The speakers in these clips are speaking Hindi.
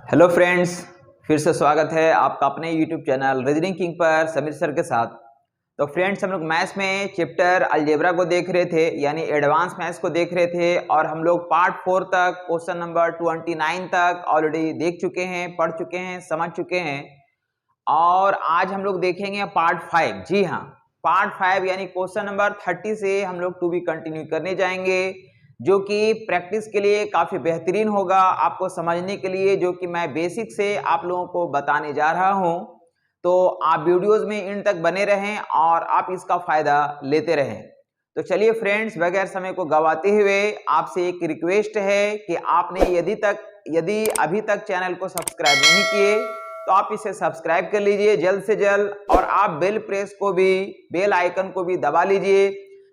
हेलो फ्रेंड्स, फिर से स्वागत है आपका अपने यूट्यूब चैनल रीजनिंग किंग पर समीर सर के साथ। तो फ्रेंड्स, हम लोग मैथ्स में चैप्टर अलजेब्रा को देख रहे थे, यानी एडवांस मैथ्स को देख रहे थे, और हम लोग पार्ट 4 तक क्वेश्चन नंबर 29 तक ऑलरेडी देख चुके हैं, पढ़ चुके हैं, समझ चुके हैं। और आज हम लोग देखेंगे पार्ट 5। जी हाँ, पार्ट 5 यानी क्वेश्चन नंबर 30 से हम लोग टू बी कंटिन्यू करने जाएंगे, जो कि प्रैक्टिस के लिए काफी बेहतरीन होगा आपको समझने के लिए, जो कि मैं बेसिक से आप लोगों को बताने जा रहा हूं। तो आप वीडियोस में इन तक बने रहें और आप इसका फायदा लेते रहें। तो चलिए फ्रेंड्स, बगैर समय को गवाते हुए आपसे एक रिक्वेस्ट है कि आपने यदि अभी तक चैनल को सब्सक्राइब नहीं किए तो आप इसे सब्सक्राइब कर लीजिए जल्द से जल्द, और आप बेल आइकन को भी दबा लीजिए,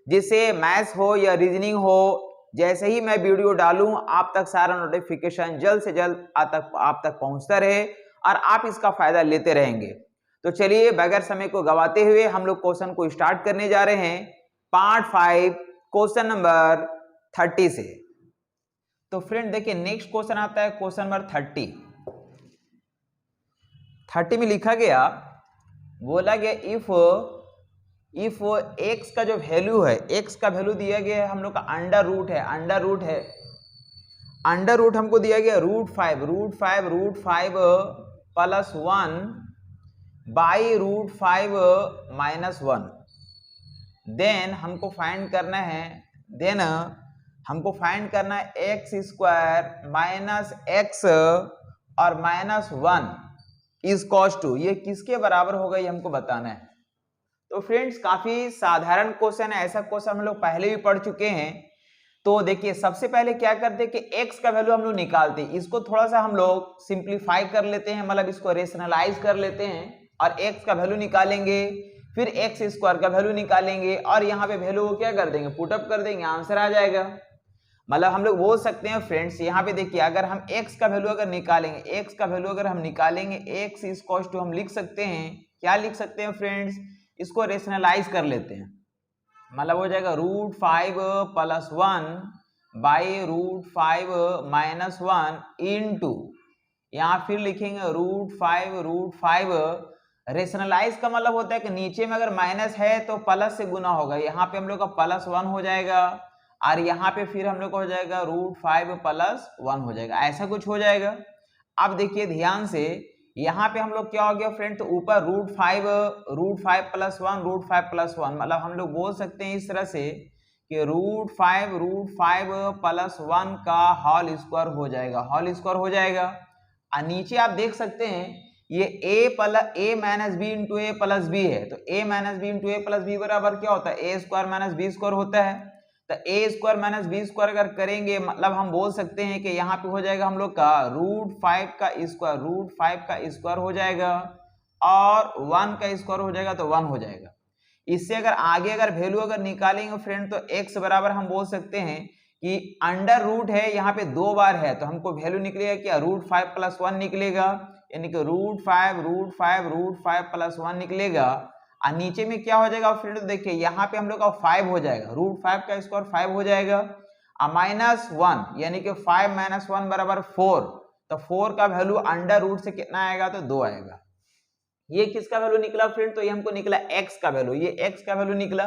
जिससे मैथ्स हो या रीजनिंग हो, जैसे ही मैं वीडियो डालूं आप तक सारा नोटिफिकेशन जल्द से जल्द आप तक पहुंचता रहे और आप इसका फायदा लेते रहेंगे। तो चलिए बगैर समय को गवाते हुए हम लोग क्वेश्चन को स्टार्ट करने जा रहे हैं, पार्ट 5 क्वेश्चन नंबर 30 से। तो फ्रेंड देखिए, नेक्स्ट क्वेश्चन आता है क्वेश्चन नंबर 30 में लिखा गया, बोला गया इफ x का जो वैल्यू है, x का वैल्यू दिया गया है हम लोग का अंडर रूट हमको दिया गया root five plus 1 by root 5 minus 1। Then हमको फाइंड करना है एक्स स्क्वायर माइनस एक्स और माइनस 1 इज कॉस टू, ये किसके बराबर होगा ये हमको बताना है। तो फ्रेंड्स, काफी साधारण क्वेश्चन है, ऐसा क्वेश्चन हम लोग पहले भी पढ़ चुके हैं। तो देखिए, सबसे पहले क्या करते हैं कि x का वैल्यू हम लोग निकालते हैं, इसको थोड़ा सा हम लोग सिंप्लीफाई कर लेते हैं, मतलब इसको रेशनलाइज कर लेते हैं और x का वैल्यू निकालेंगे, फिर एक्स स्क्वायर का वैल्यू निकालेंगे और यहाँ पे वैल्यू को क्या कर देंगे, पुटअप कर देंगे, आंसर आ जाएगा। मतलब हम लोग बोल सकते हैं फ्रेंड्स, यहाँ पे देखिए, अगर हम x का वैल्यू अगर निकालेंगे, x इज इक्वल टू हम लिख सकते हैं, क्या लिख सकते हैं फ्रेंड्स, इसको रेशनलाइज कर लेते हैं, मतलब हो जाएगा root 5 plus 1 by root 5 minus 1 into, यहाँ फिर लिखेंगे रूट 5 रेशनलाइज का मतलब होता है कि नीचे में अगर माइनस है तो प्लस से गुना होगा, यहाँ पे हम लोग का प्लस 1 हो जाएगा और यहाँ पे फिर हम लोग का हो जाएगा रूट 5 प्लस 1 हो जाएगा, ऐसा कुछ हो जाएगा। अब देखिए ध्यान से, यहाँ पे हम लोग क्या हो गया फ्रेंड, तो ऊपर रूट 5 प्लस 1 मतलब हम लोग बोल सकते हैं इस तरह से कि रूट 5 प्लस 1 का होल स्क्वायर हो जाएगा। और नीचे आप देख सकते हैं ये a minus B into A plus B है, तो a minus B into A plus B बराबर क्या होता है, A square minus B square होता है। तो ए स्क्वायर माइनस बी स्क्वायर अगर करेंगे, मतलब हम बोल सकते हैं कि यहाँ पे हो जाएगा हम लोग का रूट 5 का स्क्वायर हो जाएगा और 1 का स्क्वायर हो जाएगा, तो 1 हो जाएगा। इससे अगर आगे अगर वैल्यू अगर निकालेंगे फ्रेंड, तो x बराबर हम बोल सकते हैं कि अंडर रूट है, यहाँ पे 2 बार है, तो हमको वैल्यू निकलेगा क्या, रूट 5 प्लस 1 निकलेगा, यानी कि रूट 5 प्लस 1 निकलेगा। और नीचे में क्या हो जाएगा फ्रेंड, देखिए यहाँ पे हम लोग का 5 हो जाएगा, रूट 5 का स्क्वायर 5 हो जाएगा और माइनस 1, यानी कि 5 माइनस 1 बराबर 4, तो 4 का वैल्यू अंडर रूट से कितना आएगा, तो 2 आएगा। ये किसका वैल्यू निकला फ्रेंड, तो ये हमको निकला x का वैल्यू, ये x का वैल्यू निकला।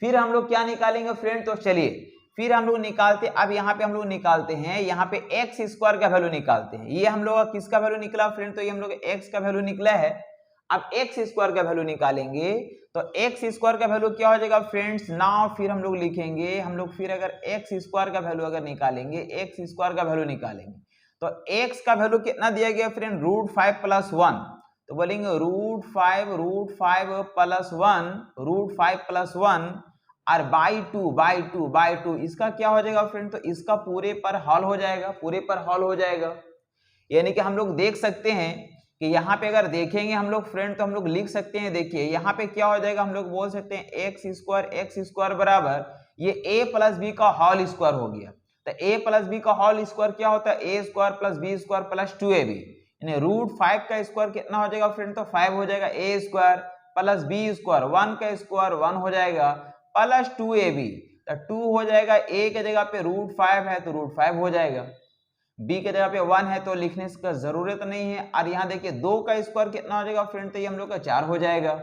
फिर हम लोग क्या निकालेंगे फ्रेंड, तो चलिए फिर हम लोग निकालते, अब यहाँ पे हम लोग निकालते हैं, यहाँ पे एक्स स्क्वायर का वैल्यू निकालते हैं। ये हम लोग का किसका वैल्यू निकला फ्रेंड, तो ये हम लोग एक्स का वैल्यू निकला है। अब एक्स स्क्वायर का वैल्यू निकालेंगे, तो एक्स स्क्वायर का वैल्यू क्या हो जाएगा फ्रेंड्स, नाउ फिर हम लोग लिखेंगे, हम लोग फिर अगर एक्स स्क्वायर का वैल्यू अगर निकालेंगे, तो एक्स का वैल्यू कितना दिया गया फ्रेंड, रूट 5 प्लस 1, तो बोलेंगे रूट 5 प्लस 1 और बाई टू, इसका क्या हो जाएगा फ्रेंड, तो इसका पूरे पर हॉल हो जाएगा। यानी कि हम लोग देख सकते हैं कि यहाँ पे अगर देखेंगे हम लोग फ्रेंड, तो हम लोग लिख सकते हैं, देखिए यहाँ पे क्या हो जाएगा, हम लोग बोल सकते हैं एक्स स्क्वायर बराबर ये a प्लस बी का होल स्क्वायर हो गया। तो a प्लस बी का होल स्क्वायर क्या होता है, a square plus B square plus 2ab, यानी रूट 5 का स्क्वायर कितना हो जाएगा फ्रेंड, तो 5 हो जाएगा, a square plus B square 1 का स्क्वायर 1 हो जाएगा प्लस 2ab, तो 2 हो जाएगा, a के जगह पे रूट 5 है तो रूट 5 हो जाएगा। b के जगह पे 1 है तो लिखने का जरूरत नहीं है। और यहाँ देखिए 2 का स्क्वायर कितना हो जाएगा फ्रेंड, तो ये हम लोग का 4 हो जाएगा।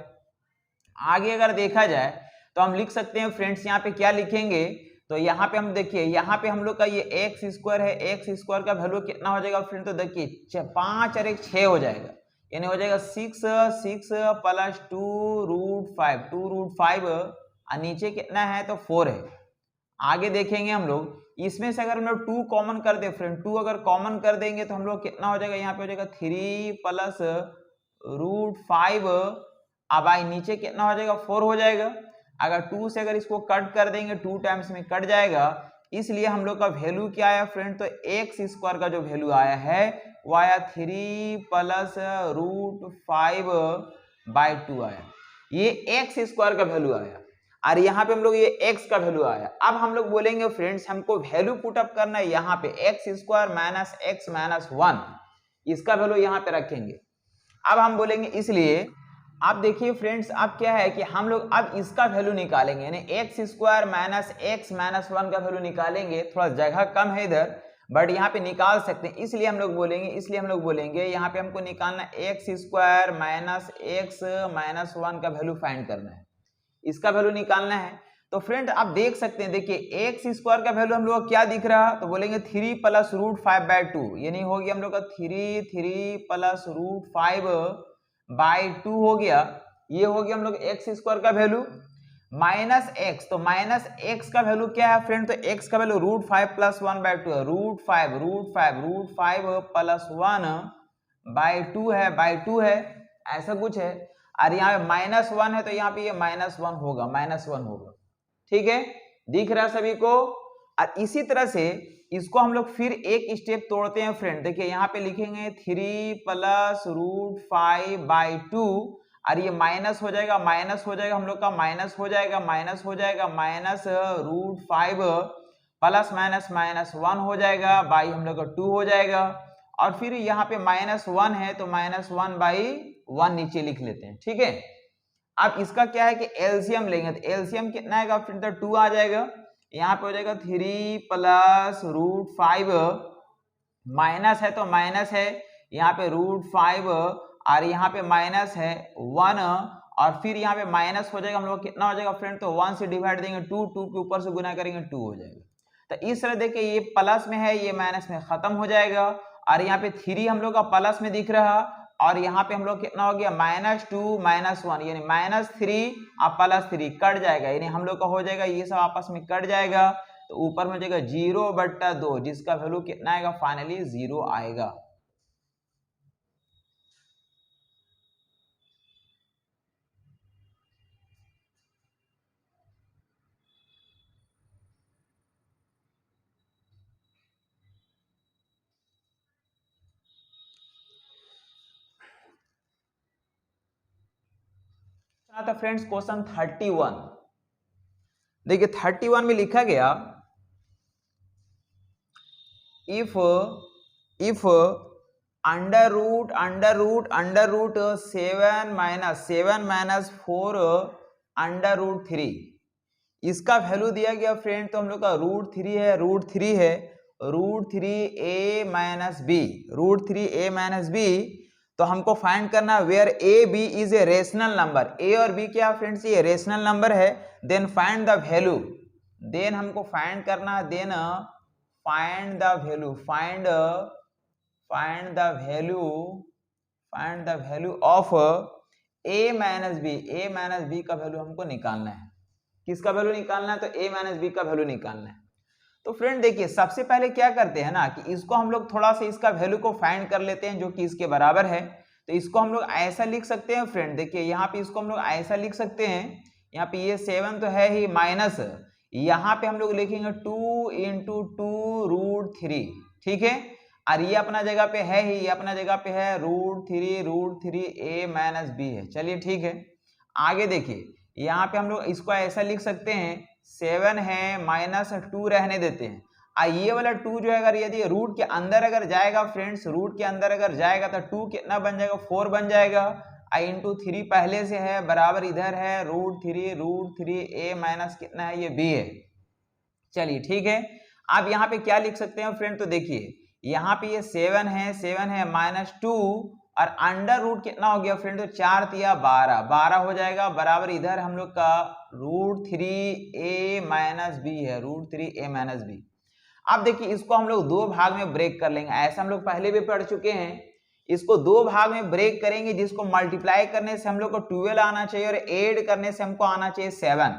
आगे अगर देखा जाए तो हम लिख सकते हैं फ्रेंड्स, यहाँ पे क्या लिखेंगे, तो यहाँ पे हम देखिए, यहाँ पे हम लोग का ये एक्स स्क्वायर है, एक्स स्क्वायर का वैल्यू कितना हो जाएगा फ्रेंड, तो देखिए 5 और 1 6 हो जाएगा, यानी हो जाएगा 6 प्लस 2√5, 2√5 और नीचे कितना है तो 4 है। आगे देखेंगे हम लोग, इसमें से अगर हम लोग 2 कॉमन कर दे फ्रेंड, 2 अगर कॉमन कर देंगे तो हम लोग कितना हो जाएगा, यहाँ पे हो जाएगा 3 प्लस √5, अब आई नीचे कितना हो जाएगा 4 हो जाएगा। अगर 2 से अगर इसको कट कर देंगे 2 टाइम्स में कट जाएगा, इसलिए हम लोग का वैल्यू क्या आया फ्रेंड, तो एक्स स्क्वायर का जो वैल्यू आया है वो आया 3 प्लस √5/2 आया, ये एक्स स्क्वायर का वैल्यू आया। और यहाँ पे हम लोग ये x का वैल्यू आया। अब हम लोग बोलेंगे फ्रेंड्स, हमको वैल्यू पुट अप करना है यहाँ पे x square minus x minus 1, इसका वैल्यू यहाँ पे रखेंगे। अब हम बोलेंगे, इसलिए अब देखिए फ्रेंड्स, अब क्या है कि हम लोग अब इसका वैल्यू निकालेंगे, यानी x square minus x minus 1 का वैल्यू निकालेंगे। थोड़ा जगह कम है इधर, बट यहाँ पे निकाल सकते हैं, इसलिए हम लोग बोलेंगे यहाँ पे हमको निकालना x square minus x minus 1 का वैल्यू फाइंड करना है, इसका वैल्यू निकालना है। तो फ्रेंड आप देख सकते हैं, देखिए एक्स स्क्वायर का वैल्यू हम लोग को क्या दिख रहा, तो बोलेंगे 3 प्लस √5/2, यानी हो गया हम लोग का 3 प्लस √5/2 हो गया। ये हो गया हम लोग एक्स स्क्वायर का वैल्यू माइनस एक्स, तो माइनस एक्स का वैल्यू क्या है फ्रेंड, तो एक्स का वैल्यू √5 प्लस 1/2 है, √5 प्लस 1/2 है, /2 है, ऐसा कुछ है। और यहाँ पे -1 है तो यहाँ पे ये -1 होगा, -1 होगा, ठीक है, दिख रहा है सभी को। और इसी तरह से इसको हम लोग फिर एक स्टेप तोड़ते हैं फ्रेंड, देखिए यहाँ पे लिखेंगे 3 प्लस √5/2, और ये माइनस हो जाएगा, हम लोग का माइनस हो जाएगा, माइनस √5 प्लस माइनस 1 हो जाएगा, बाई हम लोग का 2 हो जाएगा। और फिर यहाँ पे -1 है तो -1/1 नीचे लिख लेते हैं, ठीक है। अब इसका क्या है कि एलसीएम लेंगे, तो एलसीएम कितना आएगा फिर, तो 2 आ जाएगा, यहाँ पे हो जाएगा 3 प्लस √5, माइनस है तो माइनस है, यहाँ पे √5 और यहाँ पे माइनस है 1, और फिर यहाँ पे माइनस हो जाएगा हम लोग कितना हो जाएगा फ्रेंड, तो 1 से डिवाइड देंगे 2 के ऊपर से गुना करेंगे 2 हो जाएगा। तो इस तरह देखिए ये प्लस में है, ये माइनस में खत्म हो जाएगा, और यहाँ पे 3 हम लोग का प्लस में दिख रहा, और यहाँ पे हम लोग कितना हो गया -2 -1, यानी -3 और +3 कट जाएगा, यानी हम लोग का हो जाएगा ये सब आपस में कट जाएगा, तो ऊपर में हो जाएगा 0/2, जिसका वैल्यू कितना आएगा फाइनली 0 आएगा। था फ्रेंड्स क्वेश्चन 31, देखिए 31 में लिखा गया इफ अंडर रूट 7 माइनस 4 √3, इसका वैल्यू दिया गया फ्रेंड, तो हम लोग का √3 है, √3a माइनस बी, तो हमको फाइंड करना where a b is a rational number, a और बी क्या फ्रेंड्स ये रेशनल नंबर है, then find the value, then हमको फाइंड करना है, then find the value of a minus b का वैल्यू हमको निकालना है। किसका वैल्यू निकालना है, तो ए माइनस बी का वैल्यू निकालना है। तो फ्रेंड देखिए सबसे पहले क्या करते हैं ना कि इसको हम लोग थोड़ा सा इसका वैल्यू को फाइंड कर लेते हैं जो कि इसके बराबर है। तो इसको हम लोग ऐसा लिख सकते हैं फ्रेंड, देखिए यहाँ पे इसको हम लोग ऐसा लिख सकते हैं, यहाँ पे ये 7 तो है ही माइनस, यहाँ पे हम लोग लिखेंगे 2 × 2√3, ठीक है, और ये अपना जगह पे है ही, ये अपना जगह पे है √3 a माइनस बी है। चलिए ठीक है, आगे देखिए यहाँ पे हम लोग इसको ऐसा लिख सकते हैं, 7 है -2 रहने देते हैं, ये वाला 2 जो है अगर यदि रूट के अंदर अगर जाएगा फ्रेंड्स, रूट के अंदर अगर जाएगा तो 2 कितना बन जाएगा 4 बन जाएगा, × 3 पहले से है बराबर इधर है √3 a माइनस कितना है ये b है। चलिए ठीक है, आप यहाँ पे क्या लिख सकते हैं फ्रेंड, तो देखिए यहाँ पे ये 7 है -2 और अंडर रूट कितना हो गया फ्रेंड, तो 4 तिया 12, 12 हो जाएगा बराबर इधर हम लोग का √3a-b है, √3a-b। अब देखिए इसको हम लोग दो भाग में ब्रेक कर लेंगे, ऐसा हम लोग पहले भी पढ़ चुके हैं। इसको दो भाग में ब्रेक करेंगे, जिसको मल्टीप्लाई करने से हम लोग को 12 आना चाहिए और ऐड करने से हमको आना चाहिए 7।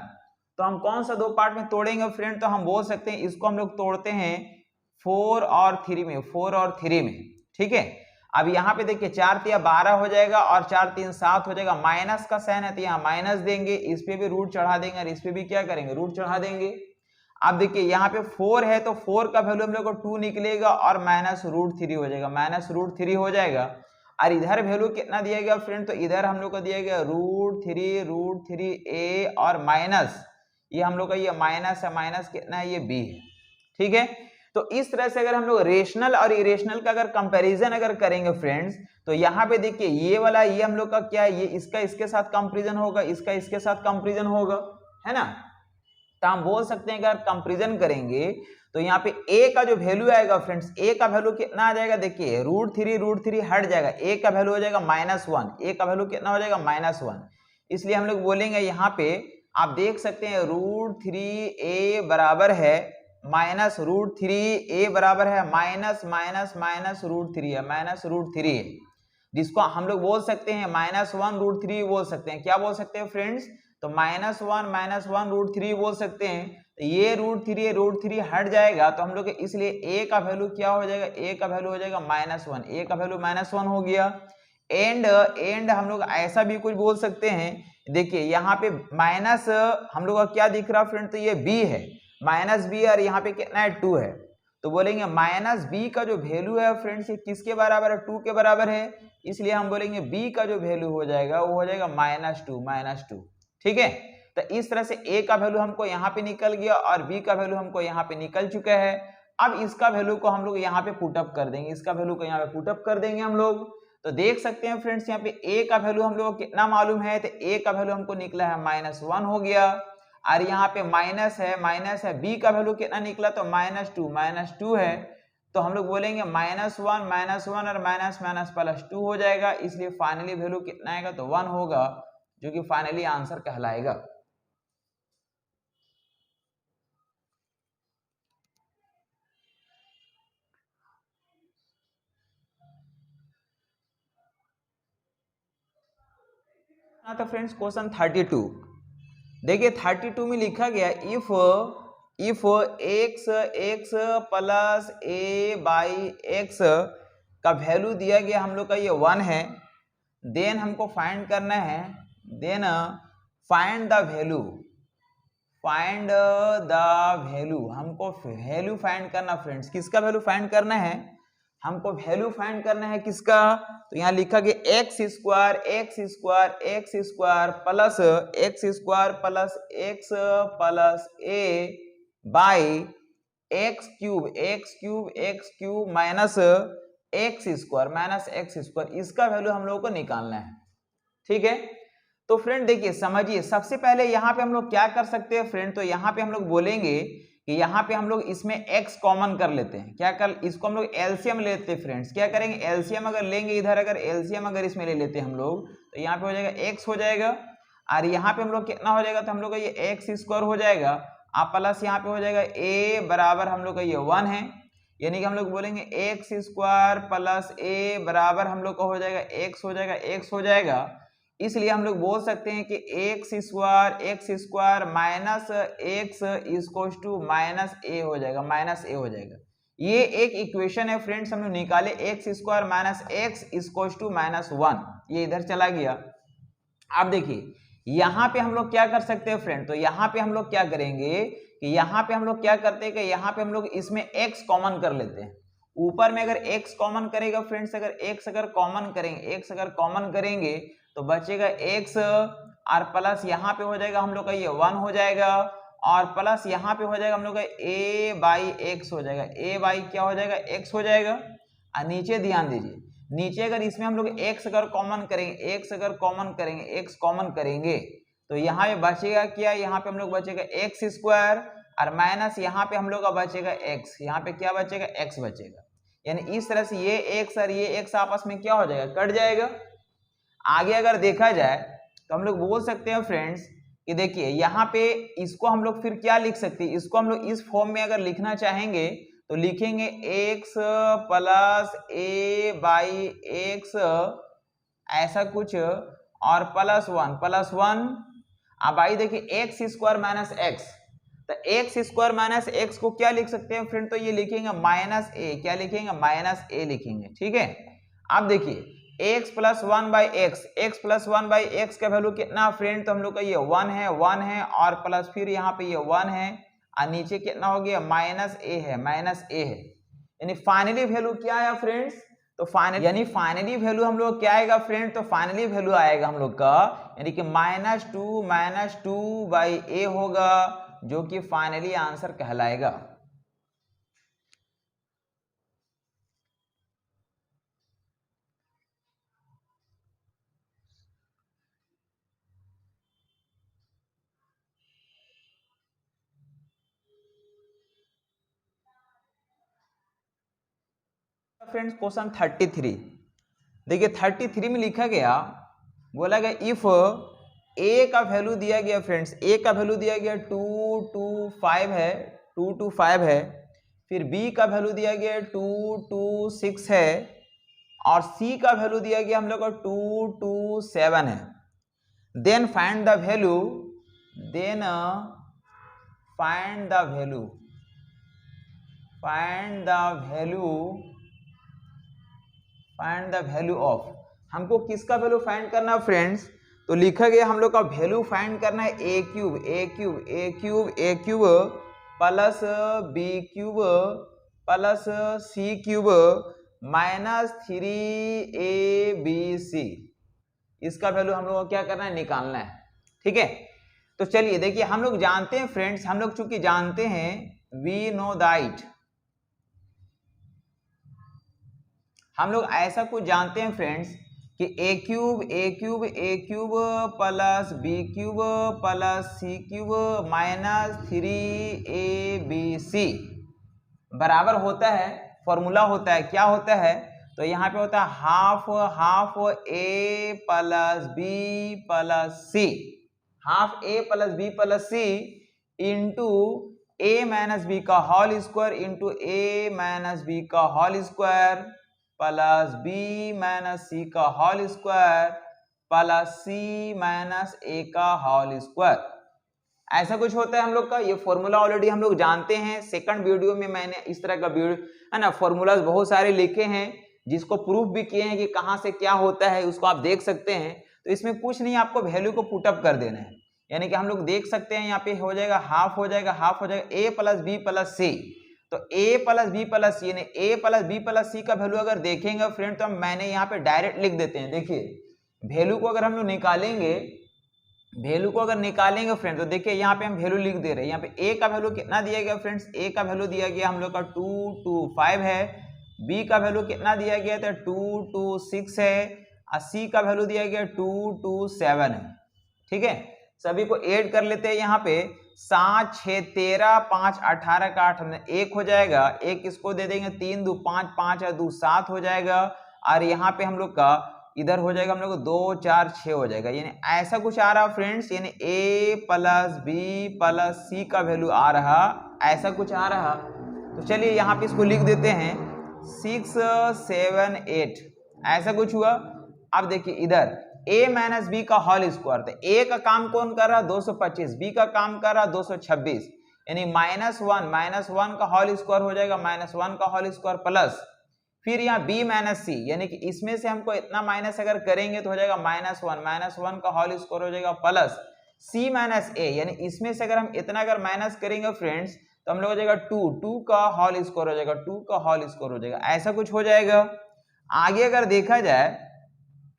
तो हम कौन सा दो पार्ट में तोड़ेंगे फ्रेंड, तो हम बोल सकते हैं इसको हम लोग तोड़ते हैं 4 और 3 में, 4 और 3 में, ठीक है। अब यहाँ पे देखिए 4 तिया 12 हो जाएगा और 4 3 7 हो जाएगा, माइनस का साइन है तो यहाँ माइनस देंगे, इस पे भी रूट चढ़ा देंगे और इस पे भी क्या करेंगे, रूट चढ़ा देंगे। अब देखिए यहाँ पे 4 है तो 4 का वैल्यू हम लोग को 2 निकलेगा और -√3 हो जाएगा, -√3 हो जाएगा। और इधर वैल्यू कितना दिया गया फ्रेंड, तो इधर हम लोग को दिया गया √3a और माइनस, ये हम लोग का ये माइनस है, माइनस कितना है, ये b है, ठीक है। तो इस तरह से अगर हम लोग रेशनल और इरेशनल का अगर कंपैरिजन अगर करेंगे फ्रेंड्स, तो यहाँ पे देखिए ये वाला ये हम लोग का क्या है, ये इसका इसके साथ कंपैरिजन होगा, इसका इसके साथ कंपैरिजन होगा, है ना। तो हम बोल सकते हैं कि अगर कंपैरिजन करेंगे तो यहाँ पे a का जो वैल्यू आएगा फ्रेंड्स, a का वैल्यू कितना आ जाएगा, देखिए √3 हट जाएगा, a का वैल्यू हो जाएगा -1, a का वैल्यू कितना हो जाएगा, -1। इसलिए हम लोग बोलेंगे यहाँ पे आप देख सकते हैं √3a बराबर है -√3a बराबर है माइनस √3 है, -√3 है, जिसको हम लोग बोल सकते हैं -1√3 बोल सकते हैं। क्या बोल सकते हैं फ्रेंड्स, तो -1√3 बोल सकते हैं। तो ये √3 हट जाएगा तो हम लोग इसलिए a का वैल्यू क्या हो जाएगा, a का वैल्यू हो जाएगा -1, a का वैल्यू -1 हो गया। एंड हम लोग ऐसा भी कुछ बोल सकते हैं, देखिए यहाँ पे माइनस हम लोग का क्या दिख रहा फ्रेंड, तो ये b है, -b और यहाँ पे कितना है, 2 है। तो बोलेंगे -b का जो वैल्यू है फ्रेंड्स, ये किसके बराबर है, 2 के बराबर है। इसलिए हम बोलेंगे b का जो वैल्यू हो जाएगा वो हो जाएगा -2, ठीक है। तो इस तरह से a का वैल्यू हमको यहाँ पे निकल गया और b का वैल्यू हमको यहाँ पे निकल चुका है। अब इसका वैल्यू को हम लोग यहाँ पे पुटअप कर देंगे, इसका वैल्यू को यहाँ पे पुटअप कर देंगे हम लोग। तो देख सकते हैं फ्रेंड्स यहाँ पे a का वैल्यू हम लोग को कितना मालूम है, तो a का वैल्यू हमको निकला है -1 हो गया और यहाँ पे माइनस है, b का वैल्यू कितना निकला, तो -2 है। तो हम लोग बोलेंगे -1 और +2 हो जाएगा, इसलिए फाइनली वैल्यू कितना आएगा, तो 1 होगा, जो कि फाइनली आंसर कहलाएगा। तो फ्रेंड्स क्वेश्चन 32 देखिए, 32 में लिखा गया इफ x प्लस a/x का वैल्यू दिया गया हम लोग का ये 1 है, देन हमको फाइंड करना है, देन फाइंड द वैल्यू, हमको वैल्यू फाइंड करना फ्रेंड्स, किसका वैल्यू फाइंड करना है, हमको वैल्यू फाइंड करना है किसका, तो यहाँ लिखा गया x square plus x plus a by x cube minus x square, इसका वैल्यू हम लोगों को निकालना है, ठीक है। तो फ्रेंड देखिए समझिए, सबसे पहले यहाँ पे हम लोग क्या कर सकते हैं फ्रेंड, तो यहाँ पे हम लोग बोलेंगे कि यहाँ पे हम लोग इसमें x कॉमन कर लेते हैं, क्या कर, इसको हम लोग एलसीएम लेते हैं फ्रेंड्स। क्या करेंगे, एलसीएम अगर लेंगे इधर, अगर एलसीएम अगर इसमें ले लेते हैं हम लोग, तो यहाँ पे हो जाएगा x हो जाएगा और यहाँ पे हम लोग कितना हो जाएगा, तो हम लोग का ये x स्क्वायर हो जाएगा, आप प्लस यहाँ पे हो जाएगा a बराबर हम लोग का ये 1 है, यानी कि हम लोग बोलेंगे x स्क्वायर प्लस a बराबर हम लोग का हो जाएगा x हो जाएगा। इसलिए हम लोग बोल सकते हैं कि x square minus x equals to -a हो जाएगा, ये एक इक्वेशन है फ्रेंड्स, हम लोग निकाले x square minus x equals to -1, ये इधर चला गया। अब देखिए यहाँ पे हम लोग क्या कर सकते हैं फ्रेंड, तो यहाँ पे हम लोग क्या करेंगे कि यहाँ पे हम लोग क्या करते हैं कि यहाँ पे हम लोग इसमें x कॉमन कर लेते हैं, ऊपर में अगर x कॉमन करेगा फ्रेंड्स, अगर x अगर कॉमन करेंगे तो बचेगा x और प्लस यहाँ पे हो जाएगा हम लोग का ये 1 हो जाएगा और प्लस यहाँ पे हो जाएगा हम लोग का a/x हो जाएगा, a/ क्या हो जाएगा, x हो जाएगा। और नीचे ध्यान दीजिए, नीचे अगर इसमें हम लोग x अगर कॉमन करेंगे तो यहाँ पे बचेगा क्या, यहाँ पे हम लोग बचेगा x स्क्वायर और माइनस यहाँ पे हम लोग का बचेगा x, यहाँ पे क्या बचेगा, x बचेगा। यानी इस तरह से ये x और ये x आपस में क्या हो जाएगा, कट जाएगा। आगे अगर देखा जाए तो हम लोग बोल सकते हैं फ्रेंड्स कि देखिए यहाँ पे इसको हम लोग फिर क्या लिख सकते हैं, इसको हम लोग इस फॉर्म में अगर लिखना चाहेंगे तो लिखेंगे x plus a by x ऐसा कुछ और प्लस वन। अब आई देखिए एक्स स्क्वायर माइनस एक्स, तो एक्स स्क्वायर माइनस एक्स को क्या लिख सकते हैं फ्रेंड, तो ये लिखेंगे माइनस ए, क्या लिखेंगे, माइनस ए लिखेंगे, ठीक है। अब देखिए x plus one by x, x plus one by x का वैल्यू कितना फ्रेंड, तो हम लोग का ये वन है और प्लस फिर यहाँ पे ये वन है और नीचे कितना हो गया, माइनस ए है, यानी फाइनली वैल्यू क्या आया फ्रेंड्स, तो फाइनली वैल्यू हम लोग क्या आएगा फ्रेंड, तो फाइनली वैल्यू आएगा हम लोग का यानी कि माइनस टू बाई ए होगा, जो कि फाइनली आंसर कहलाएगा। फ्रेंड्स क्वेश्चन 33 देखिए, 33 में लिखा गया, बोला गया इफ ए का वैल्यू दिया गया फ्रेंड्स, ए का वैल्यू दिया गया 2 to 5 है, फिर बी का वैल्यू दिया गया 2 to 6 है और सी का वैल्यू दिया गया हम लोग को 2 to 7 है। Then find the value of, हमको किसका वैल्यू फाइंड करना है फ्रेंड्स, तो लिखा गया हम लोग का वैल्यू फाइंड करना है a cube plus b cube plus c cube minus 3ab, इसका वैल्यू हम लोग को क्या करना है, निकालना है, ठीक है। तो चलिए देखिए, हम लोग जानते हैं फ्रेंड्स, हम लोग चूंकि जानते हैं वी नो दैट, हम लोग ऐसा कुछ जानते हैं फ्रेंड्स कि a cube plus b cube plus c cube minus 3abc बराबर होता है, फॉर्मूला होता है, क्या होता है, तो यहाँ पे होता है half a plus b plus c, half a plus b plus c into A minus b का होल स्क्वायर इंटू ए माइनस बी का whole square plus b minus c का whole square plus c minus a का होल स्क्वायर, ऐसा कुछ होता है हम लोग का। ये फॉर्मूला ऑलरेडी हम लोग जानते हैं, सेकंड वीडियो में मैंने इस तरह का वीडियो है ना, फॉर्मूलाज बहुत सारे लिखे हैं जिसको प्रूफ भी किए हैं कि कहाँ से क्या होता है, उसको आप देख सकते हैं। तो इसमें कुछ नहीं, आपको वैल्यू को पुटअप कर देना है, यानी कि हम लोग देख सकते हैं यहाँ पे हो जाएगा हाफ हो जाएगा ए प्लस बी प्लस सी, तो a प्लस बी प्लस सी यानी a plus b plus c का वैल्यू अगर देखेंगे फ्रेंड, तो मैंने यहाँ पे डायरेक्ट लिख देते हैं। देखिए वैल्यू को अगर हम लोग निकालेंगे फ्रेंड, तो देखिए यहाँ पे हम वैल्यू लिख दे रहे हैं। यहाँ पे a का वैल्यू कितना दिया गया फ्रेंड्स, a का वैल्यू दिया गया हम लोग का 2 to 5 है, b का वैल्यू कितना दिया गया था 2 to 6 है और c का वैल्यू दिया गया 2 to 7 है, ठीक है। सभी को ऐड कर लेते हैं, यहाँ पे 7 6 13 5 18 का 8 1 हो जाएगा, एक इसको दे देंगे 3 2 5 5 और 2 7 हो जाएगा और यहाँ पे हम लोग का इधर हो जाएगा हम लोग 2 4 6 हो जाएगा, यानी ऐसा कुछ आ रहा फ्रेंड्स, यानी a plus b plus c का वैल्यू आ रहा, ऐसा कुछ आ रहा। तो चलिए यहाँ पे इसको लिख देते हैं 6 7 8 ऐसा कुछ हुआ। अब देखिए इधर a माइनस बी का होल स्क्वायर, तो a का काम कौन कर रहा 225, b का काम कर रहा 226, यानी माइनस वन का होल स्क्वायर हो जाएगा, -1 का होल स्क्वायर प्लस फिर यहाँ b माइनस सी, यानी कि इसमें से हमको इतना माइनस अगर करेंगे तो हो जाएगा -1 का होल स्क्वायर हो जाएगा प्लस c माइनस a, यानी इसमें से अगर हम इतना अगर माइनस करेंगे फ्रेंड्स तो हम लोग हो जाएगा 2 का होल स्क्वायर हो जाएगा, 2 का होल स्क्वायर हो जाएगा, ऐसा कुछ हो जाएगा। आगे अगर देखा जाए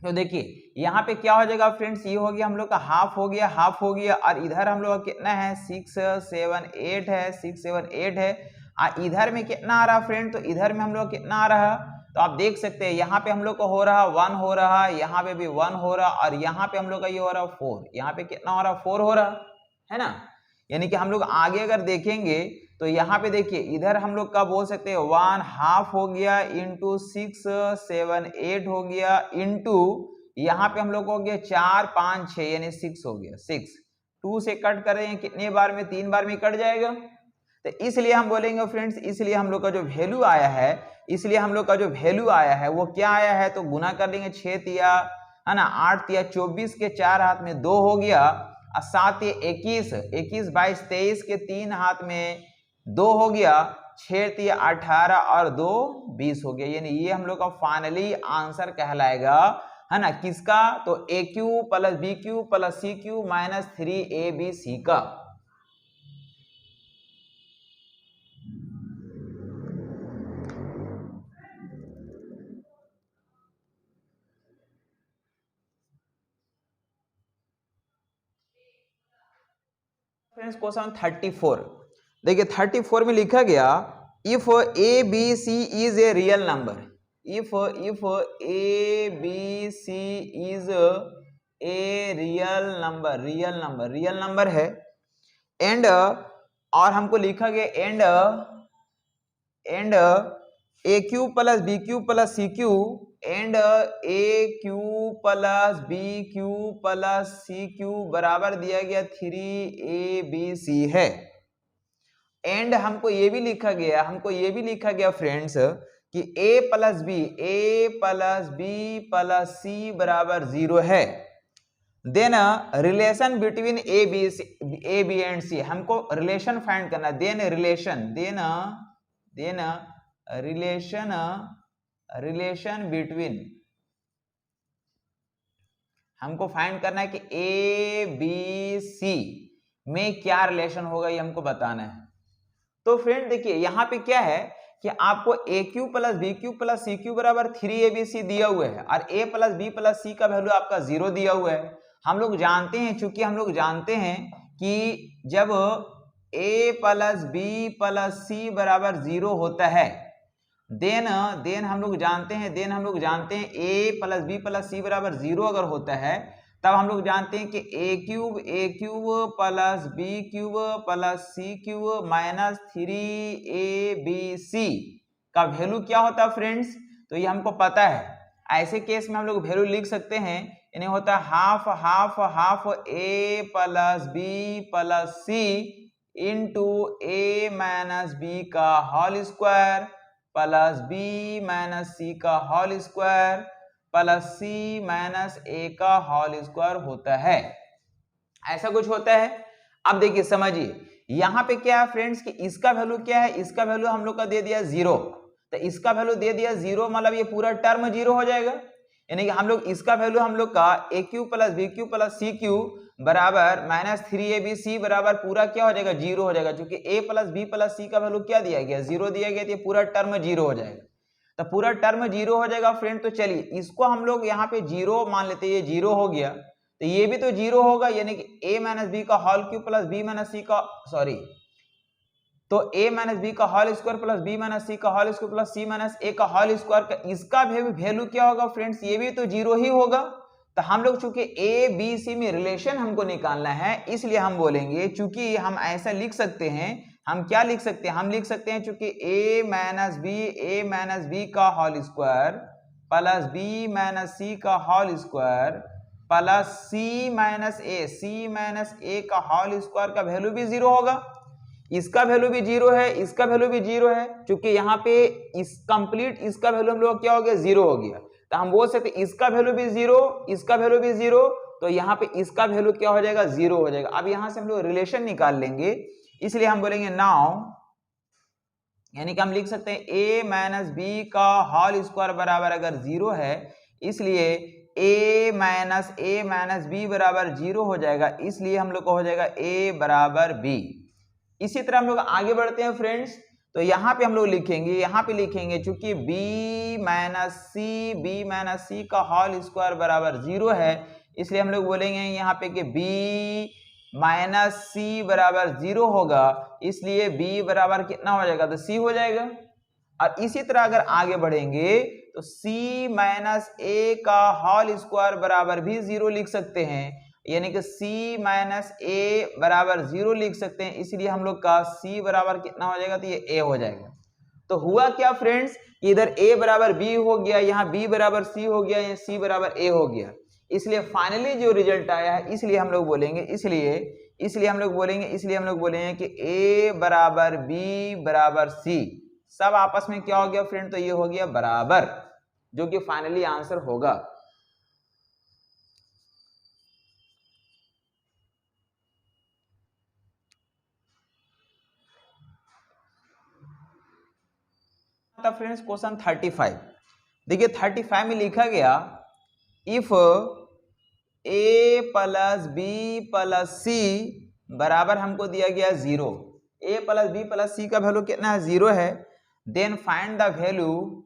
तो देखिए यहाँ पे क्या हो जाएगा फ्रेंड्स, ये हो गया हम लोग का हाफ हो गया और इधर हम लोग का कितना है 6 7 8 है, 6 7 8 है और इधर में कितना आ रहा फ्रेंड, तो इधर में हम लोग कितना आ रहा, तो आप देख सकते हैं यहाँ पे हम लोग को हो रहा 1 हो रहा, यहाँ पे भी 1 हो रहा और यहाँ पे हम लोग का ये हो रहा 4, यहाँ पे कितना हो रहा 4 हो रहा है ना। यानी कि हम लोग आगे अगर देखेंगे तो यहाँ पे देखिए इधर हम लोग का बोल सकते हैं 1/2 हो गया इंटू 6 7 8 हो गया इंटू यहाँ पे हम लोग हो गया 4 5 6 यानी 6 हो गया 6। 2 से कट करें कितने बार में, 3 बार में कट जाएगा। तो इसलिए हम बोलेंगे फ्रेंड्स, इसलिए हम लोग का जो वैल्यू आया है, इसलिए हम लोग का जो वैल्यू आया है वो क्या आया है, तो गुना कर लेंगे 6 तिया है ना 8 तिया 24 के 4 हाथ में 2 हो गया और 7 तिया 21 21 22 23 के 3 हाथ में 2 हो गया 6 तिया 18 और 2 20 हो गया। यानी ये हम लोग का फाइनली आंसर कहलाएगा है ना किसका, तो a Q plus B Q plus C cube minus 3abc का। फ्रेंड्स क्वेश्चन 34 देखिए 34 में लिखा गया if A B C is a real number, if A B C is a real number है एंड और हमको लिखा गया and A Q plus B Q plus C Q and A Q plus B Q plus C Q बराबर दिया गया 3abc है। एंड हमको ये भी लिखा गया फ्रेंड्स कि a plus b plus c बराबर 0 है। Then relation between a b and c, हमको रिलेशन फाइंड करना। देन रिलेशन बिटवीन, हमको फाइंड करना है कि ए बी सी में क्या रिलेशन होगा, ये हमको बताना है। तो फ्रेंड देखिए यहाँ पे क्या है कि आपको a Q plus B Q plus C Q बराबर 3abc दिया हुआ है और a plus b plus c का वैल्यू आपका 0 दिया हुआ है। हम लोग जानते हैं, चूंकि हम लोग जानते हैं कि जब a plus b plus c बराबर 0 होता है देन हम लोग जानते हैं a plus b plus c बराबर 0 अगर होता है तब हम लोग जानते हैं कि a cube plus b cube plus c cube minus 3abc का वैल्यू क्या होता है फ्रेंड्स, तो ये हमको पता है। ऐसे केस में हम लोग वैल्यू लिख सकते हैं, यानी होता है half a plus b plus c into A minus b का whole square plus b minus c का whole square plus c minus a का होल स्क्वायर होता है। ऐसा कुछ होता है। अब देखिए समझिए यहाँ पे क्या है फ्रेंड्स कि इसका वैल्यू क्या है, इसका वैल्यू हम लोग का दे दिया 0, तो इसका वैल्यू दे दिया 0 मतलब ये पूरा टर्म 0 हो जाएगा। यानी कि हम लोग इसका वैल्यू हम लोग का a Q plus B Q plus C Q बराबर माइनस 3abc बराबर पूरा क्या हो जाएगा 0 हो जाएगा, क्योंकि a plus b plus c का वैल्यू क्या दिया गया 0 दिया गया, तो ये पूरा टर्म 0 हो जाएगा। तो पूरा टर्म 0 हो जाएगा फ्रेंड। तो चलिए इसको हम लोग यहाँ पे 0 मान लेते हैं, ये 0 हो गया तो ये भी तो 0 होगा, यानी कि a माइनस बी का whole cube plus b minus c का तो a माइनस बी का whole square plus b minus c का whole square plus c minus a का होल स्क्वायर का इसका वैल्यू क्या होगा फ्रेंड्स, ये भी तो 0 ही होगा। तो हम लोग चूंकि ए बी सी में रिलेशन हमको निकालना है, इसलिए हम बोलेंगे चूंकि हम ऐसा लिख सकते हैं, हम क्या लिख सकते हैं, हम लिख सकते हैं चूंकि ए माइनस बी का whole square plus b minus c का whole square plus c minus a का होल स्क्वायर का वैल्यू भी 0 होगा। इसका वैल्यू भी 0 है, इसका वैल्यू भी 0 है, क्योंकि यहाँ पे इस कंप्लीट इसका वैल्यू हम लोग क्या हो गया 0 हो गया। तो हम बोल सकते इसका वैल्यू भी 0, इसका वैल्यू भी 0, तो यहाँ पे इसका वैल्यू क्या हो जाएगा 0 हो जाएगा। अब यहाँ से हम लोग रिलेशन निकाल लेंगे, इसलिए हम बोलेंगे नाउ, यानी कि हम लिख सकते हैं a माइनस बी का होल स्क्वायर बराबर अगर 0 है, इसलिए a माइनस बी बराबर 0 हो जाएगा, इसलिए हम लोग को हो जाएगा a बराबर b। इसी तरह हम लोग आगे बढ़ते हैं फ्रेंड्स। तो यहाँ पे हम लोग लिखेंगे चूंकि b माइनस सी का होल स्क्वायर बराबर 0 है, इसलिए हम लोग बोलेंगे यहाँ पे कि b माइनस सी बराबर 0 होगा, इसलिए b बराबर कितना हो जाएगा, तो c हो जाएगा। और इसी तरह अगर आगे बढ़ेंगे तो c माइनस a का होल स्क्वायर बराबर भी 0 लिख सकते हैं। यानी कि c माइनस ए बराबर 0 लिख सकते हैं, इसलिए हम लोग का c बराबर कितना हो जाएगा, तो ये a हो जाएगा। तो हुआ क्या फ्रेंड्स, इधर a बराबर b हो गया, यहाँ b बराबर c हो गया, यहाँ c बराबर a हो गया, इसलिए फाइनली जो रिजल्ट आया है, इसलिए हम लोग बोलेंगे कि a बराबर b बराबर c सब आपस में क्या हो गया फ्रेंड, तो ये हो गया बराबर, जो कि फाइनली आंसर होगा। फ्रेंड्स क्वेश्चन 35 देखिए, 35 में लिखा गया if a plus b plus c बराबर हमको दिया गया 0, a plus b plus c का वैल्यू कितना है, 0 है, देन फाइंड द वैल्यू,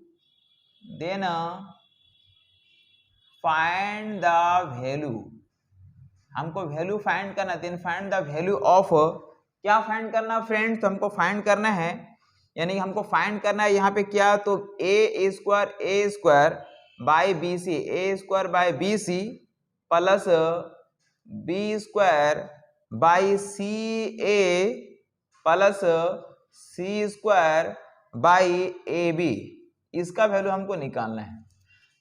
हमको वैल्यू फाइंड करना, then find the value of, क्या फाइंड करना फ्रेंड्स, तो हमको फाइंड करना है, यानी हमको फाइंड करना है यहाँ पे क्या, तो ए square by b c, a square by b c plus B square by c a plus c square by a b, इसका वैल्यू हमको निकालना है।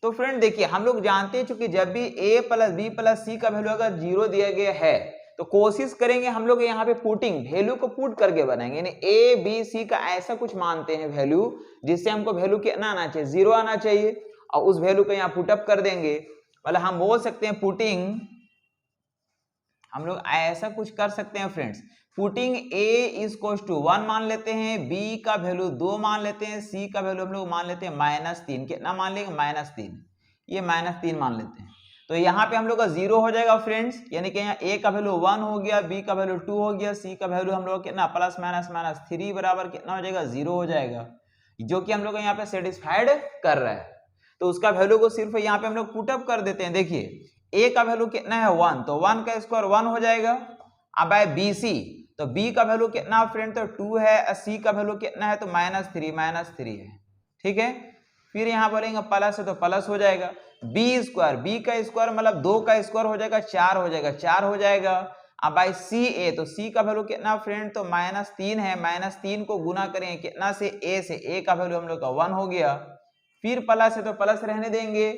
तो फ्रेंड देखिए, हम लोग जानते हैं चूंकि जब भी a plus b plus c का वैल्यू अगर 0 दिया गया है, तो कोशिश करेंगे हम लोग यहाँ पे पुटिंग वैल्यू को पुट करके बनाएंगे, यानी ए बी सी का ऐसा कुछ मानते हैं वैल्यू, जिससे हमको वैल्यू कितना आना चाहिए, 0 आना चाहिए, और उस वैल्यू को यहाँ पुटअप कर देंगे। मतलब हम बोल सकते हैं पुटिंग, हम लोग ऐसा कुछ कर सकते हैं friends, putting a equal to 1 मान लेते हैं, b का वैल्यू 2 मान लेते हैं, c का वैल्यू हम लोग मान लेते हैं -3, कितना मान लेंगे, -3, ये -3 मान लेते हैं। तो यहाँ पे हम लोग का 0 हो जाएगा फ्रेंड्स, यानी कि यहाँ a का वैल्यू 1 हो गया, b का वैल्यू 2 हो गया, c का वैल्यू हम लोग कितना प्लस माइनस 3 बराबर कितना हो जाएगा, 0 हो जाएगा, जो कि हम लोग यहाँ पे सेटिस्फाइड कर रहा है। तो उसका वैल्यू को सिर्फ यहाँ पे हम लोग पुटअप कर देते हैं। देखिए a का वैल्यू कितना है 1, तो 1 का स्क्वायर 1 हो जाएगा। अब बाय बी सी, तो b का वैल्यू कितना फ्रेंड, तो 2 है, c का वैल्यू कितना है, तो -3 है, ठीक है। फिर यहाँ बोलेंगे प्लस है, तो प्लस हो जाएगा, b का स्क्वायर मतलब 2 का स्क्वायर हो जाएगा, 4 हो जाएगा। अब बाय सी ए, तो c का वैल्यू कितना फ्रेंड, तो -3 है, -3 को गुना करें कितना से, a से, a का वैल्यू हम लोग का 1 हो गया। फिर प्लस है, तो प्लस रहने देंगे।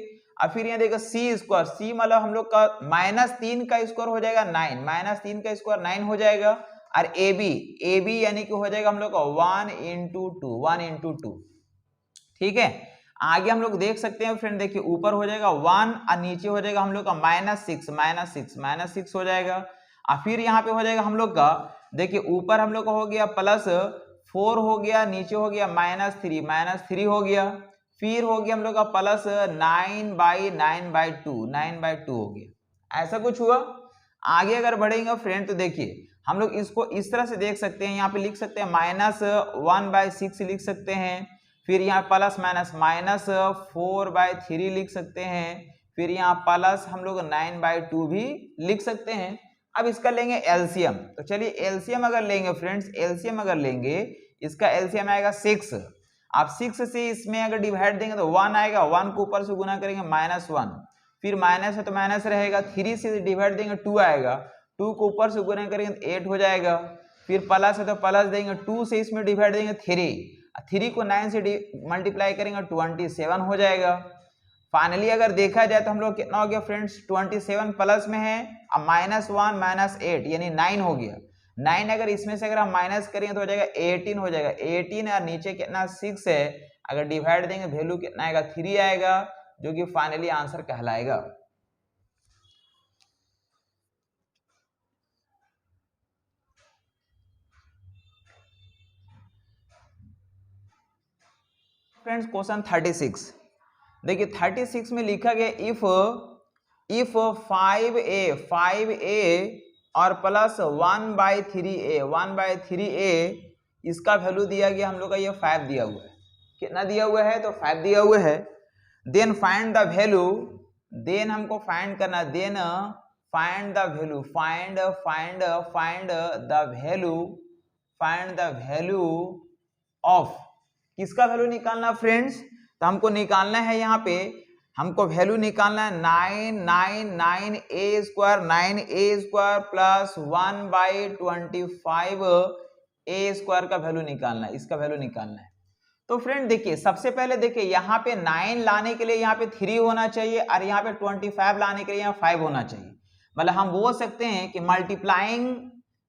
अब फिर यहाँ देखो सी स्क्वायर, सी मतलब हम लोग का -3 का स्क्वायर हो जाएगा 9, -3 का स्क्वायर 9 हो जाएगा। और ए बी यानी कि हो जाएगा हम लोग का 1 × 2, ठीक है। आगे हम लोग देख सकते हैं फ्रेंड, देखिए ऊपर हो जाएगा 1 और नीचे हो जाएगा हम लोग का -6 हो जाएगा। और फिर यहाँ पे हो जाएगा हम लोग का, देखिए ऊपर हम लोग का हो गया +4 हो गया, नीचे हो गया -3 हो गया। फिर हो गया हम लोग का प्लस 9/2 हो गया, ऐसा कुछ हुआ। आगे अगर बढ़ेंगे फ्रेंड, तो देखिए हम लोग इसको इस तरह से देख सकते हैं, यहाँ पे लिख सकते हैं -1/6 लिख सकते हैं, फिर यहाँ प्लस -4/3 लिख सकते हैं, फिर यहाँ प्लस हम लोग 9/2 भी लिख सकते हैं। अब इसका लेंगे एलसीएम, तो चलिए एलसीएम अगर लेंगे फ्रेंड्स, एलसीएम अगर लेंगे, इसका एलसीएम आएगा 6। आप 6 से इसमें अगर डिवाइड देंगे तो 1 आएगा, 1 को ऊपर से गुना करेंगे -1, फिर माइनस है तो माइनस रहेगा, 3 से डिवाइड देंगे 2 आएगा, 2 को ऊपर से गुना करेंगे तो 8 हो जाएगा। फिर प्लस है तो प्लस देंगे, 2 से इसमें डिवाइड देंगे 3 को 9 से मल्टीप्लाई करेंगे 27 हो जाएगा। फाइनली अगर देखा जाए तो हम लोग कितना हो गया फ्रेंड्स, 27 प्लस में है, अब -1 -8 यानी 9 हो गया। 9 अगर इसमें से अगर हम माइनस करेंगे तो हो जाएगा 18 हो जाएगा, 18 और नीचे कितना 6 है, अगर डिवाइड देंगे वैल्यू कितना आएगा 3 आएगा, जो कि फाइनली आंसर कहलाएगा। फ्रेंड्स क्वेश्चन 36 देखिए, 36 में लिखा गया इफ 5a और प्लस 1/3a इसका वैल्यू दिया गया हम लोग का, ये 5 दिया हुआ है, कितना दिया हुआ है, तो 5 दिया हुआ है। Then find the value, then हमको फाइंड करना, then find the value, find the value of, किसका वैल्यू निकालना फ्रेंड्स, तो हमको निकालना है यहाँ पे हमको वैल्यू निकालना है 999 9a square plus 1/25 a square का वैल्यू निकालना है, इसका वैल्यू निकालना है। तो फ्रेंड देखिए, सबसे पहले देखिए यहाँ पे 9 लाने के लिए यहाँ पे 3 होना चाहिए और यहाँ पे 25 लाने के लिए यहाँ 5 होना चाहिए। मतलब हम बोल सकते हैं कि मल्टीप्लाइंग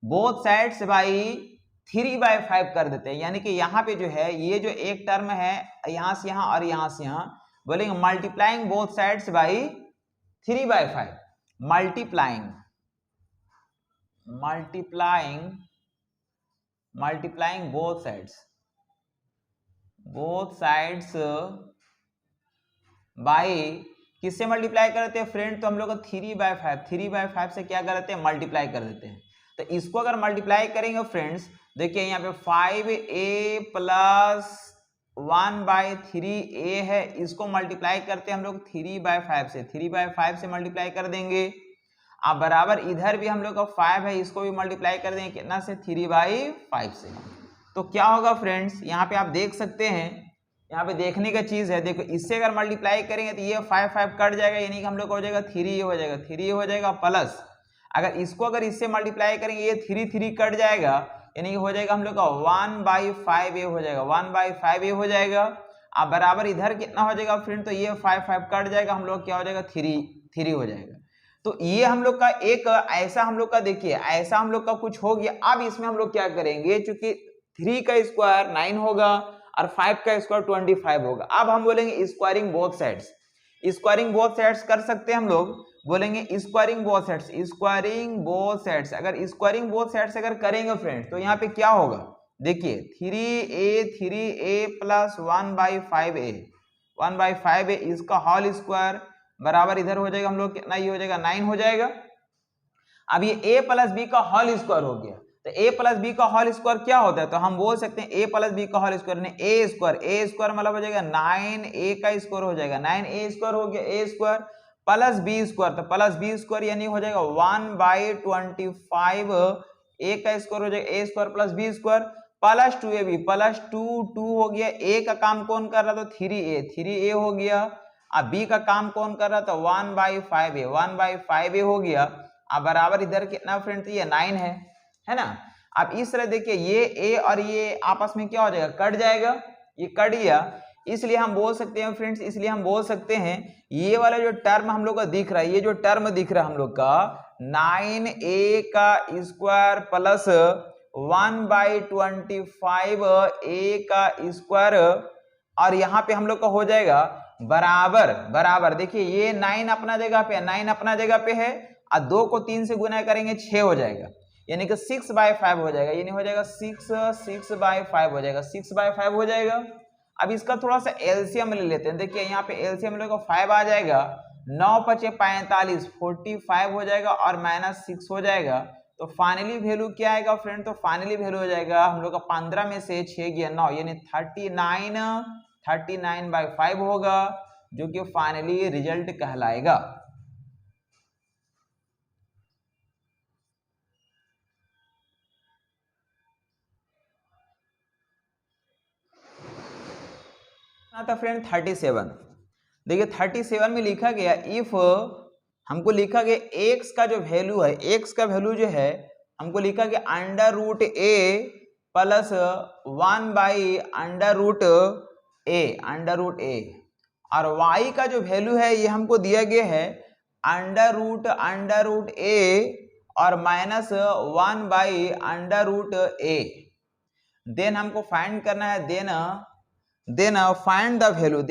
बोथ साइड्स बाई 3/5 कर देते हैं, यानी कि यहाँ पे जो है ये जो एक टर्म है यहाँ से यहाँ और यहाँ से यहाँ, बोलेंगे multiplying both sides by 3/5, multiplying both sides by किससे मल्टीप्लाई करते हैं फ्रेंड? तो हम लोग 3/5 से क्या करते हैं? मल्टीप्लाई कर देते हैं। तो इसको अगर मल्टीप्लाई करेंगे फ्रेंड्स, देखिए यहाँ पे 5a प्लस 1/3a है, इसको मल्टीप्लाई करते हैं हम लोग 3/5 से मल्टीप्लाई कर देंगे। अब बराबर इधर भी हम लोग का 5 है, इसको भी मल्टीप्लाई कर देंगे कितना से? 3/5 से। तो क्या होगा फ्रेंड्स, यहाँ पे आप देख सकते हैं, यहाँ पे देखने का चीज है, देखो इससे अगर मल्टीप्लाई करेंगे तो ये 5 कट जाएगा, यानी कि हम लोग हो जाएगा 3 हो जाएगा प्लस अगर इसको अगर इससे मल्टीप्लाई करेंगे ये 3 कट जाएगा, यानी कि हो जाएगा हम लोग का 1/5a हो जाएगा, 1/5a हो जाएगा। अब बराबर इधर कितना हो जाएगा फ्रेंड? तो ये 5 कट जाएगा, हम लोग क्या हो जाएगा? 3 हो जाएगा। तो ये हम लोग का एक ऐसा हम लोग का देखिए ऐसा हम लोग का कुछ हो गया। अब इसमें हम लोग क्या करेंगे, चूंकि 3 का स्क्वायर 9 होगा और 5 का स्क्वायर 25 होगा। अब हम बोलेंगे स्क्वायरिंग बोथ साइड्स कर सकते हैं हम लोग, बोलेंगे स्क्वायरिंग बोथ साइड्स। अगर स्क्वायरिंग बोथ साइड्स अगर करेंगे फ्रेंड्स, तो यहाँ पे क्या होगा? देखिए 3a प्लस 1/5a इसका होल स्क्वायर बराबर इधर हो जाएगा हम लोग कितना? ये हो जाएगा 9 हो जाएगा। अब ये a प्लस बी का होल स्क्वायर हो गया, तो a प्लस बी का होल स्क्वायर क्या होता है? तो हम बोल सकते हैं a प्लस बी का होल स्क्वायर ने a स्क्वायर मतलब हो जाएगा 9a का स्क्वायर हो जाएगा, 9a स्क्वायर हो गया, a square plus B square, तो प्लस बी स्क्वायर यानी हो जाएगा 1/25 a का स्क्वायर हो जाएगा, a square plus B square plus 2ab plus 2 हो गया। a का काम कौन कर रहा? तो 3a हो गया। अब b का काम कौन कर रहा? तो 1/5a हो गया। अब बराबर इधर कितना फ्रेंड? ये 9 है ना। अब इस तरह देखिए ये a और ये आपस में क्या हो जाएगा? कट जाएगा, ये कट गया। इसलिए हम बोल सकते हैं फ्रेंड्स, ये वाला जो टर्म हम लोग का दिख रहा है, ये जो टर्म दिख रहा है हम लोग का 9a का स्क्वायर प्लस 1/25a का स्क्वायर, और यहाँ पे हम लोग का हो जाएगा बराबर देखिए ये 9 अपना जगह पे है और 2 को 3 से गुना करेंगे 6 हो जाएगा, यानी कि 6/5 हो जाएगा, यानी हो जाएगा 6/5 हो जाएगा। अब इसका थोड़ा सा एलसीएम ले लेते हैं। देखिए यहाँ पे एलसीएम लोग 5 आ जाएगा, 9 × 5 = 45, 45 हो जाएगा और -6 हो जाएगा। तो फाइनली वैल्यू क्या आएगा फ्रेंड? तो फाइनली वैल्यू हो जाएगा हम लोग का 15 में से 6 गया 9, यानी 39/5 होगा, जो कि फाइनली रिजल्ट कहलाएगा। था फ्रेंड 37। देखिए 37 में लिखा गया इफ हमको लिखा गया x का जो वैल्यू है, x का वैल्यू जो है हमको लिखा गया √a प्लस 1/√a और y का जो वैल्यू है ये हमको दिया गया है √√a और -1/√a। देन हमको फाइंड करना है, then find the value,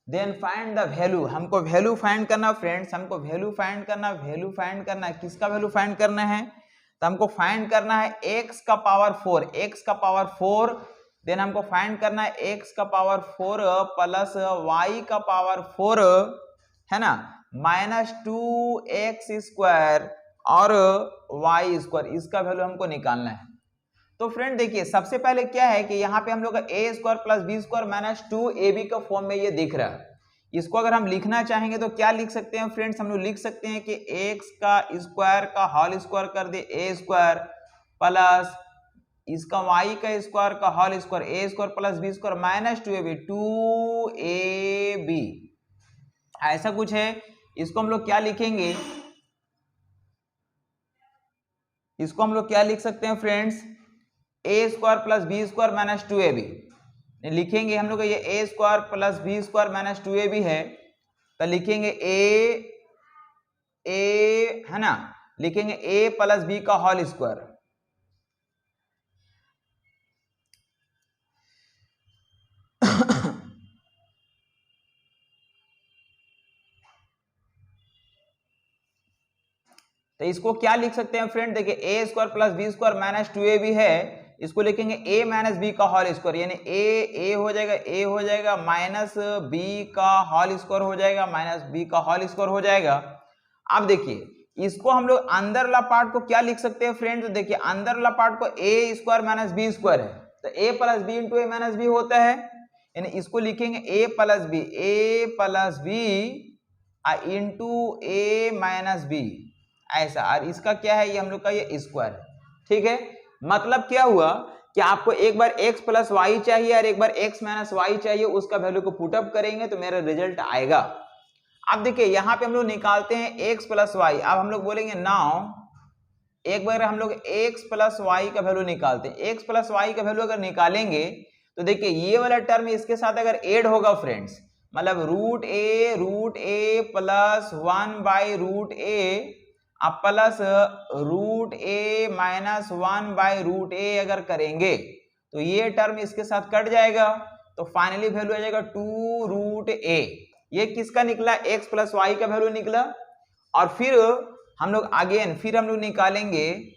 then find the value। हमको वैल्यू फाइंड करना फ्रेंड्स, हमको वैल्यू फाइंड करना है। किसका वैल्यू फाइंड करना है? तो हमको फाइंड करना है x का पावर 4, देन हमको फाइंड करना है x का पावर 4 प्लस y का पावर 4 है ना, -2x² और y², इसका वैल्यू हमको निकालना है। तो फ्रेंड देखिए सबसे पहले क्या है कि यहाँ पे हम लोग का a² प्लस b² -2ab का फॉर्म में ये दिख रहा है। इसको अगर हम लिखना चाहेंगे तो क्या लिख सकते हैं फ्रेंड्स? हम लोग लिख सकते हैं कि x का स्क्वायर का होल स्क्वायर कर दे a² प्लस इसका y का स्क्वायर का whole square a square plus B square minus 2ab 2ab ऐसा कुछ है। इसको हम लोग क्या लिखेंगे, इसको हम लोग क्या लिख सकते हैं friends, a square plus B square minus 2ab लिखेंगे हम लोग। ये a square plus B square minus 2ab है तो लिखेंगे ए है ना, लिखेंगे a प्लस बी का होल स्क्वायर। तो इसको क्या लिख सकते हैं फ्रेंड, देखिए a square plus B square minus 2ab है, इसको लिखेंगे a माइनस बी का होल स्क्वायर, यानी a हो जाएगा माइनस बी का होल स्क्वायर हो जाएगा, माइनस बी का होल स्क्वायर हो जाएगा। अब देखिए इसको हम लोग अंदर वाला पार्ट को क्या लिख सकते हैं फ्रेंड, तो देखिए अंदर वाला पार्ट को a square minus B square है तो a plus B into A minus B होता है, यानी इसको लिखेंगे a plus B into A minus B ऐसा, और इसका क्या है, ये हम लोग का ये स्क्वायर है। ठीक है, मतलब क्या हुआ कि आपको एक बार x प्लस वाई चाहिए और एक बार x माइनस वाई चाहिए, उसका वैल्यू को पुटअप करेंगे तो मेरा रिजल्ट आएगा। अब देखिए यहाँ पे हम लोग निकालते हैं x प्लस वाई। अब हम लोग बोलेंगे नाउ एक बार हम लोग x प्लस वाई का वैल्यू निकालते हैं। x प्लस वाई का वैल्यू अगर निकालेंगे तो देखिए ये वाला टर्म इसके साथ अगर ऐड होगा फ्रेंड्स, मतलब root A plus 1/√a plus √a minus 1/√a अगर करेंगे तो ये टर्म इसके साथ कट जाएगा, तो फाइनली वैल्यू आ जाएगा 2√a। ये किसका निकला, x प्लस वाई का वैल्यू निकला। और फिर हम लोग फिर हम लोग निकालेंगे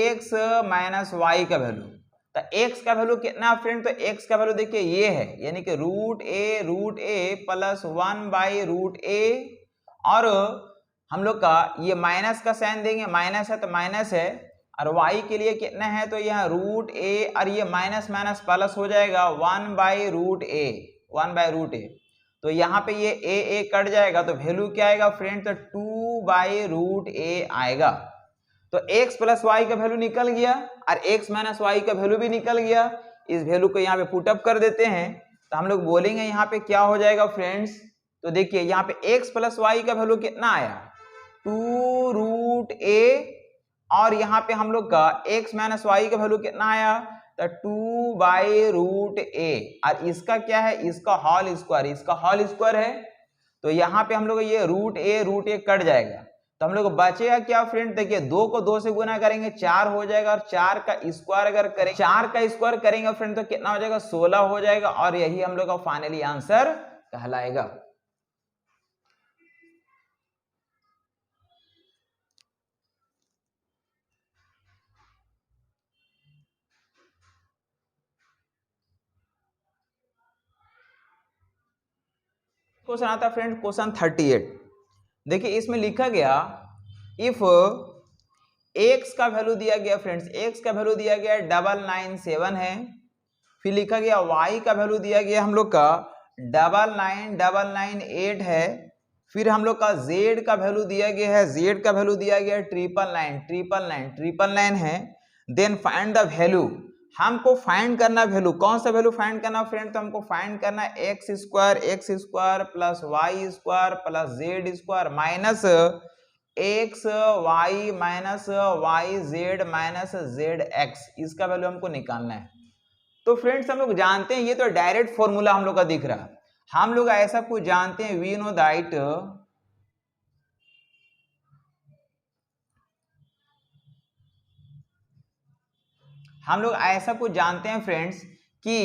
x माइनस वाई का वैल्यू। तो x का वैल्यू कितना फ्रेंड, तो x का वैल्यू देखिए ये है, यानी कि √a प्लस 1/√a, और हम लोग का ये माइनस का साइन देंगे, माइनस है तो माइनस है, और y के लिए कितना है तो यहाँ √a और ये माइनस माइनस प्लस हो जाएगा 1/√a। तो यहाँ पे ये a कट जाएगा तो वैल्यू क्या आएगा फ्रेंड, तो 2/√a आएगा। तो x प्लस वाई का वैल्यू निकल गया और x माइनस वाई का वैल्यू भी निकल गया। इस वैल्यू को यहाँ पे पुटअप कर देते हैं तो हम लोग बोलेंगे यहाँ पे क्या हो जाएगा फ्रेंड्स, तो देखिए यहाँ पे x प्लस वाई का वैल्यू कितना आया 2√a, और यहाँ पे हम लोग का x माइनस वाई का वैल्यू कितना आया तो 2/√a, और इसका क्या है, इसका होल स्क्वायर है। तो यहाँ पे हम लोग ये √a कट जाएगा तो हम लोग बचेगा क्या फ्रेंड, देखिए 2 को 2 से गुना करेंगे 4 हो जाएगा, और 4 का स्क्वायर अगर करें, 4 का स्क्वायर करेंगे फ्रेंड तो कितना हो जाएगा 16 हो जाएगा, और यही हम लोग का फाइनली आंसर कहलाएगा। क्वेश्चन आता है फ्रेंड क्वेश्चन 38। देखिए इसमें लिखा गया इफ x का वैल्यू दिया गया फ्रेंड्स, x का वैल्यू दिया गया 997 है, फिर लिखा गया y का वैल्यू दिया गया हम लोग का 99998 है, फिर हम लोग का z का वैल्यू दिया गया है, z का वैल्यू दिया गया है 999 है। देन फाइंड द वैल्यू, हमको फाइंड करना वैल्यू, कौन सा वैल्यू फाइंड करना फ्रेंड, तो हमको फाइंड करना X square plus Y square plus Z square minus x Y minus Y Z minus Z X, इसका वैल्यू हमको निकालना है। तो फ्रेंड्स हम लोग जानते हैं, ये तो डायरेक्ट फॉर्मूला हम लोग का दिख रहा है, हम लोग ऐसा कुछ जानते हैं, वी नो दैट हम लोग ऐसा कुछ जानते हैं फ्रेंड्स कि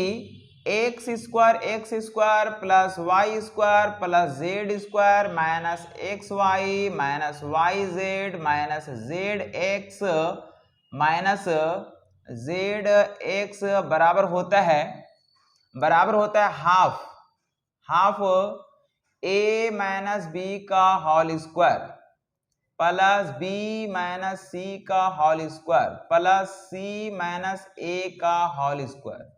x square plus Y square plus Z square minus x Y minus Y Z minus Z x minus Z x बराबर होता है हाफ ए माइनस बी का whole square plus b minus c का whole square plus c minus a का होल स्क्वायर।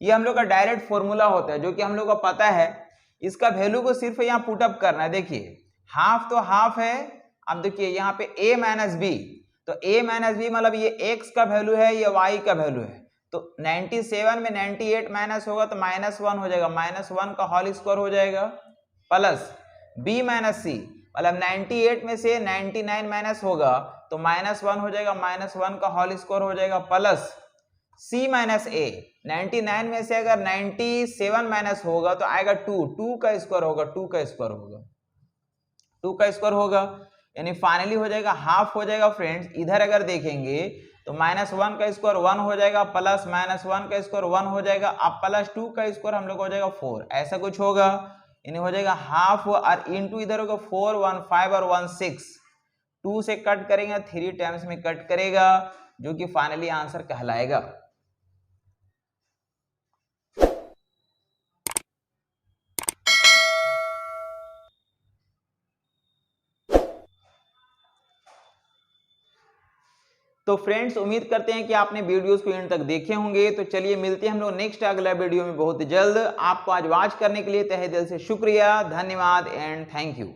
ये हम लोग का डायरेक्ट फॉर्मूला होता है जो कि हम लोग को पता है। इसका वैल्यू को सिर्फ यहाँ पुटअप करना है। देखिए हाफ तो हाफ है अब देखिए यहाँ पे a माइनस बी, तो a माइनस बी मतलब ये x का वैल्यू है, ये y का वैल्यू है। तो 97 में 98 माइनस होगा तो -1 हो जाएगा, -1 का होल स्क्वायर हो जाएगा, प्लस b माइनस सी मतलब 98 में से 99 माइनस होगा तो -1 हो जाएगा, -1 का होल स्क्वायर हो जाएगा, प्लस c माइनस a 99 में से अगर 97 माइनस होगा तो आएगा 2 का स्क्वायर होगा, 2 का स्क्वायर होगा, 2 का स्क्वायर होगा, यानी फाइनली हो जाएगा हाफ हो जाएगा। फ्रेंड्स इधर अगर देखेंगे तो -1 का स्क्वायर 1 हो जाएगा, प्लस -1 का स्क्वायर 1 हो जाएगा, अब प्लस 2 का स्क्वायर हम लोग हो जाएगा 4, ऐसा कुछ होगा, यानी हो जाएगा हाफ और इनटू इधर होगा 4 1 5 और 1 6, 2 से कट करेंगे 3 टाइम्स में कट करेगा, जो कि फाइनली आंसर कहलाएगा। तो फ्रेंड्स उम्मीद करते हैं कि आपने वीडियोस को एंड तक देखे होंगे। तो चलिए मिलते हैं हम लोग नेक्स्ट अगला वीडियो में बहुत जल्द। आपको आज वॉच करने के लिए तहे दिल से शुक्रिया, धन्यवाद एंड थैंक यू।